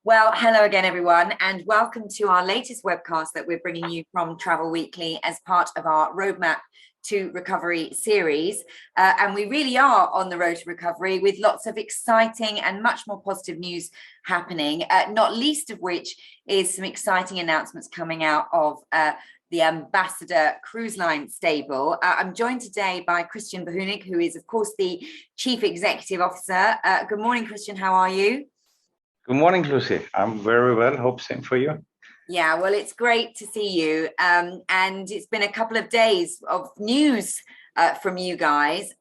Well, hello again, everyone, and welcome to our latest webcast that we're bringing you from Travel Weekly as part of our Roadmap to Recovery series. And we really are on the road to recovery with lots of exciting and much more positive news happening, not least of which is some exciting announcements coming out of the Ambassador Cruise Line stable. I'm joined today by Christian Verhounig, who is, of course, the Chief Executive Officer. Good morning, Christian. How are you? Good morning, Lucy. I'm very well. Hope same for you. Yeah, well, it's great to see you. And it's been a couple of days of news from you guys.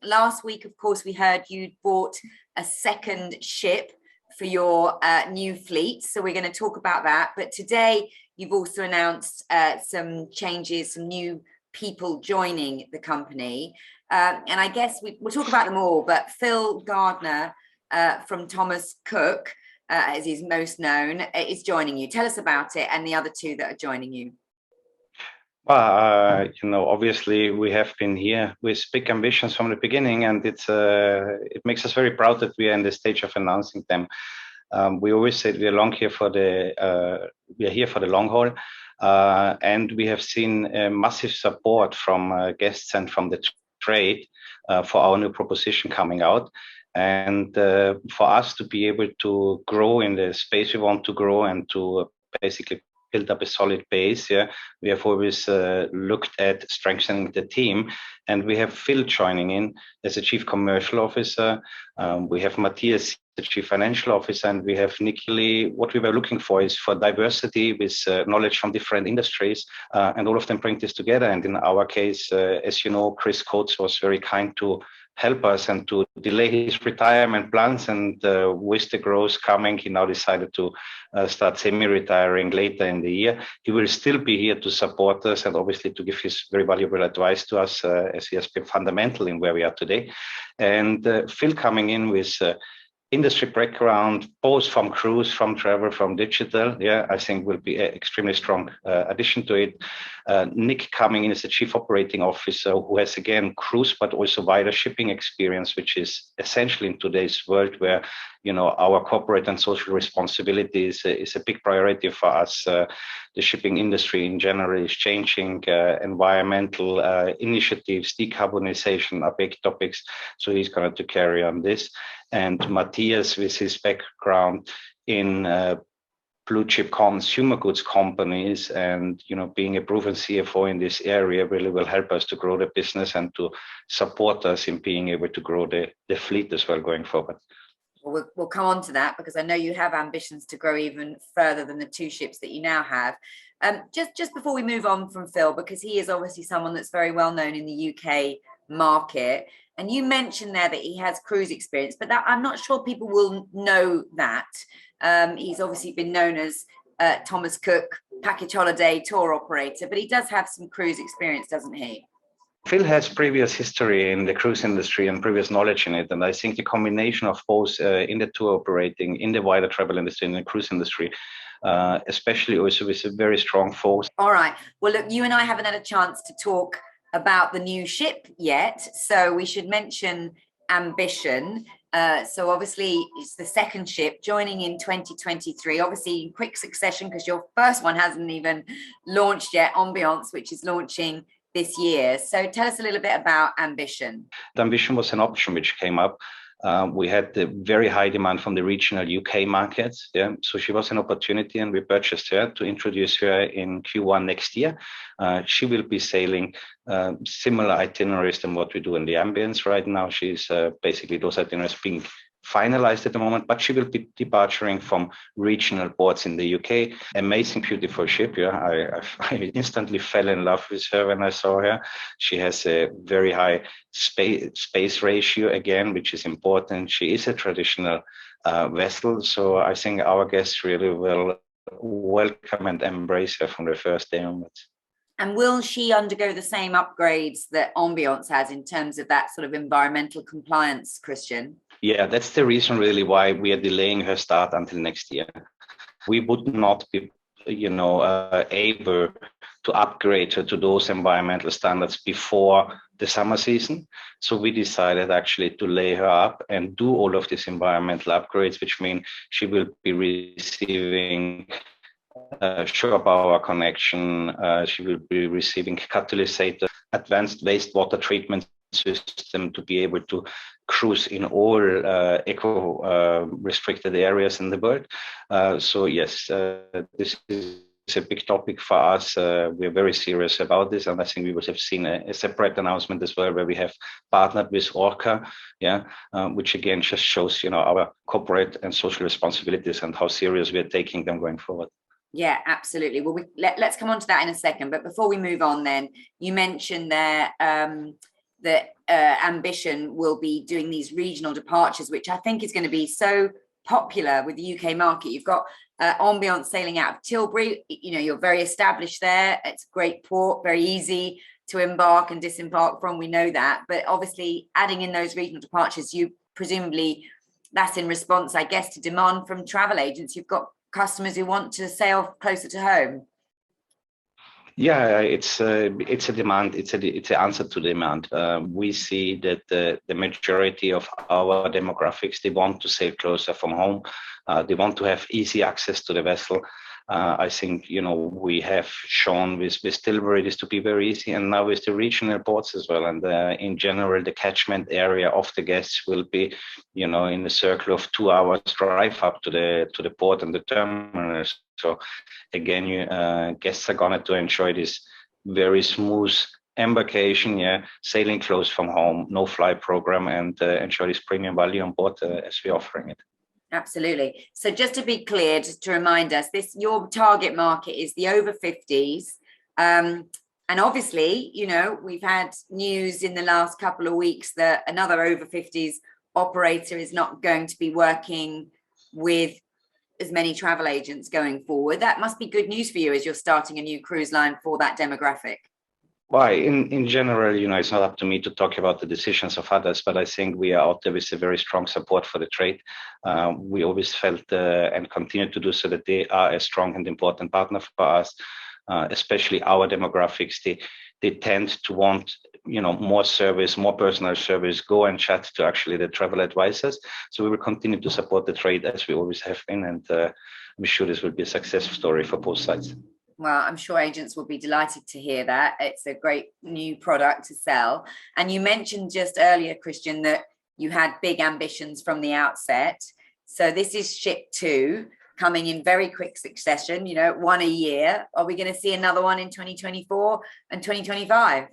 Last week, of course, we heard you'd bought a second ship for your new fleet. So we're going to talk about that. But today, you've also announced some changes, some new people joining the company. And I guess we'll talk about them all. But Phil Gardner from Thomas Cook, as he's most known, is joining you. Tell us about it and the other two that are joining you. Well, obviously we have been here with big ambitions from the beginning, and it makes us very proud that we are in the stage of announcing them. We always said we are here for the long haul, and we have seen massive support from guests and from the trade for our new proposition coming out. And for us to be able to grow in the space we want to grow and to basically build up a solid base, we have always looked at strengthening the team. And we have Phil joining in as a Chief Commercial Officer. We have Matthias, the Chief Financial Officer, and we have Nikki. What we were looking for is for diversity with knowledge from different industries, and all of them bring this together. And in our case, as you know, Chris Coates was very kind to help us and to delay his retirement plans. And with the growth coming, he now decided to start semi-retiring later in the year. He will still be here to support us and obviously to give his very valuable advice to us, as he has been fundamental in where we are today. And Phil coming in with industry background, both from cruise, from travel, from digital, I think will be an extremely strong addition to it. Nick coming in as the Chief Operating Officer, who has again cruise, but also wider shipping experience, which is essential in today's world where our corporate and social responsibility is a big priority for us. The shipping industry in general is changing. Environmental initiatives, decarbonization are big topics. So he's going to carry on this. And Matthias, with his background in blue chip consumer goods companies and being a proven CFO in this area, really will help us to grow the business and to support us in being able to grow the fleet as well going forward. We'll come on to that because I know you have ambitions to grow even further than the two ships that you now have. Just before we move on from Phil, because he is obviously someone that's very well known in the UK market, and you mentioned there that he has cruise experience, but I'm not sure people will know that. He's obviously been known as Thomas Cook, package holiday tour operator, but he does have some cruise experience, doesn't he? Phil has previous history in the cruise industry and previous knowledge in it. And I think the combination of both in the tour operating, in the wider travel industry, and the cruise industry, especially also with a very strong force. All right. Well, look, you and I haven't had a chance to talk about the new ship yet. So we should mention Ambition. So obviously it's the second ship joining in 2023, obviously in quick succession because your first one hasn't even launched yet, Ambiance, which is launching this year. So tell us a little bit about Ambition. The Ambition was an option which came up. We had the very high demand from the regional UK markets. So she was an opportunity and we purchased her to introduce her in Q1 next year. She will be sailing similar itineraries than what we do in the Ambience right now. She's basically those itineraries being finalized at the moment, but she will be departing from regional ports in the UK. Amazing, beautiful ship. I instantly fell in love with her when I saw her. She has a very high space ratio again, which is important. She is a traditional vessel. So I think our guests really will welcome and embrace her from the first day onwards. And will she undergo the same upgrades that Ambiance has in terms of that sort of environmental compliance, Christian? Yeah, that's the reason really why we are delaying her start until next year. We would not be able to upgrade to those environmental standards before the summer season. So we decided actually to lay her up and do all of these environmental upgrades, which mean she will be receiving shore power connection. She will be receiving catalysator, advanced wastewater treatment system to be able to cruise in all eco restricted areas in the world. So yes, this is a big topic for us. We're very serious about this, and I think we would have seen a separate announcement as well, where we have partnered with Orca, which again just shows our corporate and social responsibilities and how serious we are taking them going forward. Yeah, absolutely. Well, let's come on to that in a second. But before we move on, then you mentioned there that Ambition will be doing these regional departures, which I think is going to be so popular with the UK market. You've got Ambiance sailing out of Tilbury. You're very established there. It's a great port, very easy to embark and disembark from. We know that. But obviously, adding in those regional departures, you presumably that's in response, I guess, to demand from travel agents. You've got customers who want to sail closer to home. Yeah, it's a demand. It's an answer to demand. We see that the majority of our demographics, they want to sail closer from home. They want to have easy access to the vessel. I think we have shown with Tilbury this to be very easy, and now with the regional ports as well. And in general, the catchment area of the guests will be, in a circle of 2 hours drive up to the port and the terminals. So again, guests are going to enjoy this very smooth embarkation, sailing close from home, no fly program, and enjoy this premium value on board as we're offering it. Absolutely. So just to be clear, just to remind us, your target market is the over 50s. And obviously, we've had news in the last couple of weeks that another over 50s operator is not going to be working with as many travel agents going forward. That must be good news for you as you're starting a new cruise line for that demographic. Why? In general, it's not up to me to talk about the decisions of others, but I think we are out there with a very strong support for the trade. We always felt and continue to do so that they are a strong and important partner for us, especially our demographics. They tend to want, more service, more personal service, go and chat to actually the travel advisors. So we will continue to support the trade as we always have been, and I'm sure this will be a success story for both sides. Well, I'm sure agents will be delighted to hear that. It's a great new product to sell. And you mentioned just earlier, Christian, that you had big ambitions from the outset. So this is ship 2 coming in very quick succession, one a year. Are we going to see another one in 2024 and 2025?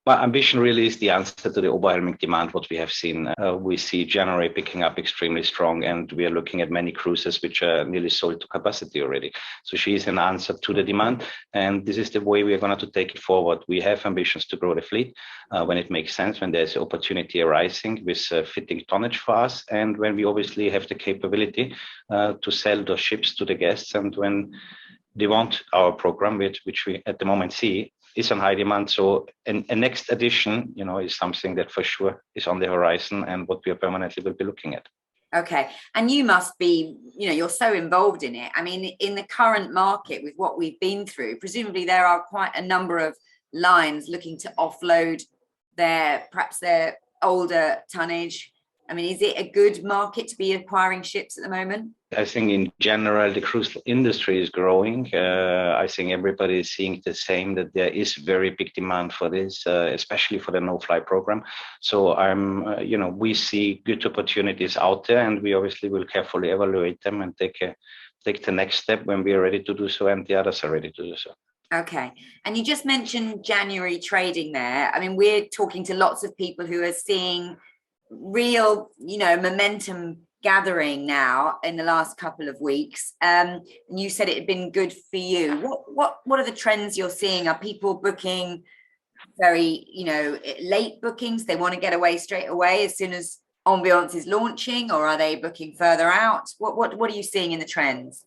Well, Ambition really is the answer to the overwhelming demand, what we have seen. We see January picking up extremely strong, and we are looking at many cruises which are nearly sold to capacity already. So she is an answer to the demand, and this is the way we are going to take it forward. We have ambitions to grow the fleet when it makes sense, when there's opportunity arising with fitting tonnage for us, and when we obviously have the capability to sell those ships to the guests, and when they want our program, which we at the moment see is on high demand. So a next edition, is something that for sure is on the horizon and what we are permanently will be looking at. Okay. And you must be, you're so involved in it. I mean, in the current market with what we've been through, presumably there are quite a number of lines looking to offload perhaps their older tonnage. I mean, is it a good market to be acquiring ships at the moment? I think in general, the cruise industry is growing. I think everybody is seeing the same, that there is very big demand for this, especially for the no-fly program. So we see good opportunities out there, and we obviously will carefully evaluate them and take the next step when we are ready to do so, and the others are ready to do so. Okay. And you just mentioned January trading there. I mean, we're talking to lots of people who are seeing real, momentum gathering now in the last couple of weeks. And you said it had been good for you. What are the trends you're seeing? Are people booking very, late bookings? They want to get away straight away as soon as Ambiance is launching, or are they booking further out? What are you seeing in the trends?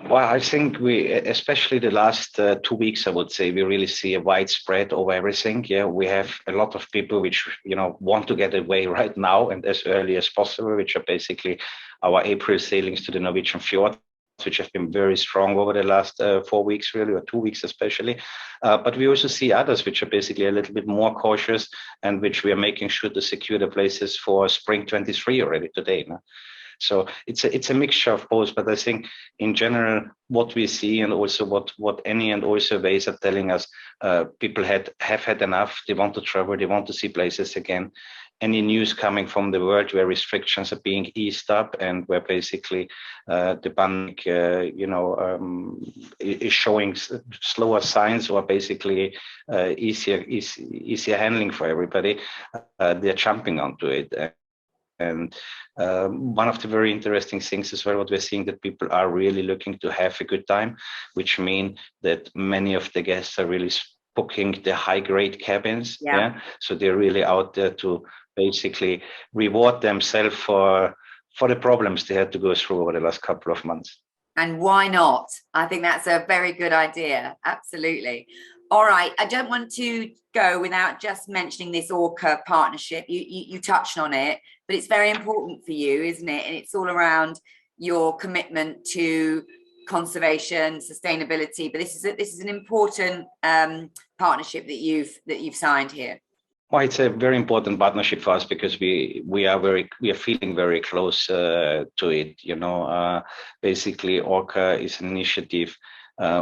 Well, I think especially the last 2 weeks, I would say, we really see a widespread over everything. Yeah, we have a lot of people which, want to get away right now and as early as possible, which are basically our April sailings to the Norwegian fjord. which have been very strong over the last 4 weeks, really, or 2 weeks especially. But we also see others which are basically a little bit more cautious, and which we are making sure to secure the places for spring 23 already today. No? So it's a mixture of both, but I think in general what we see, and also what any and all surveys are telling us, people have had enough. They want to travel, they want to see places again. Any news coming from the world where restrictions are being eased up and where basically the pandemic, is showing slower signs, or basically easier handling for everybody, they're jumping onto it. And one of the very interesting things as well, what we're seeing, that people are really looking to have a good time, which mean that many of the guests are really booking the high grade cabins. Yeah. So they're really out there to basically reward themselves for the problems they had to go through over the last couple of months. And why not? I think that's a very good idea. Absolutely. All right. I don't want to go without just mentioning this Orca partnership. You touched on it, but it's very important for you, isn't it? And it's all around your commitment to conservation, sustainability. But this is an important partnership that you've signed here. Well, it's a very important partnership for us because we are feeling very close to it. Basically, Orca is an initiative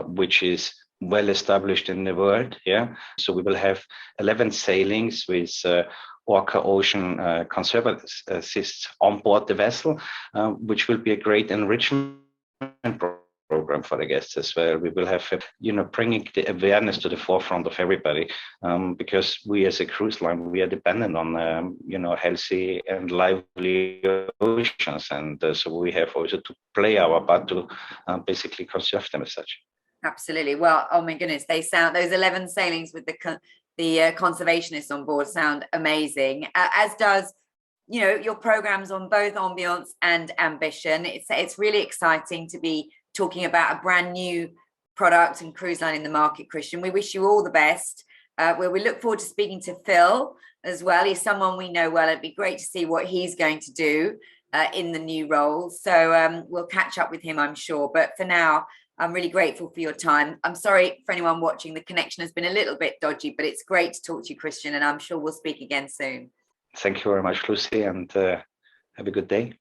which is well established in the world. Yeah, so we will have 11 sailings with Orca Ocean conservationists on board the vessel, which will be a great enrichment program for the guests as well. We will have, bringing the awareness to the forefront of everybody, because we as a cruise line, we are dependent on, healthy and lively oceans. And so we have also to play our part to basically conserve them as such. Absolutely. Well, oh my goodness, those 11 sailings with the conservationists on board sound amazing, as does your programs on both Ambiance and Ambition. It's really exciting to be talking about a brand new product and cruise line in the market, Christian. We wish you all the best. We look forward to speaking to Phil as well. He's someone we know well. It'd be great to see what he's going to do in the new role. So we'll catch up with him, I'm sure. But for now, I'm really grateful for your time. I'm sorry for anyone watching. The connection has been a little bit dodgy, but it's great to talk to you, Christian, and I'm sure we'll speak again soon. Thank you very much, Lucy, and have a good day.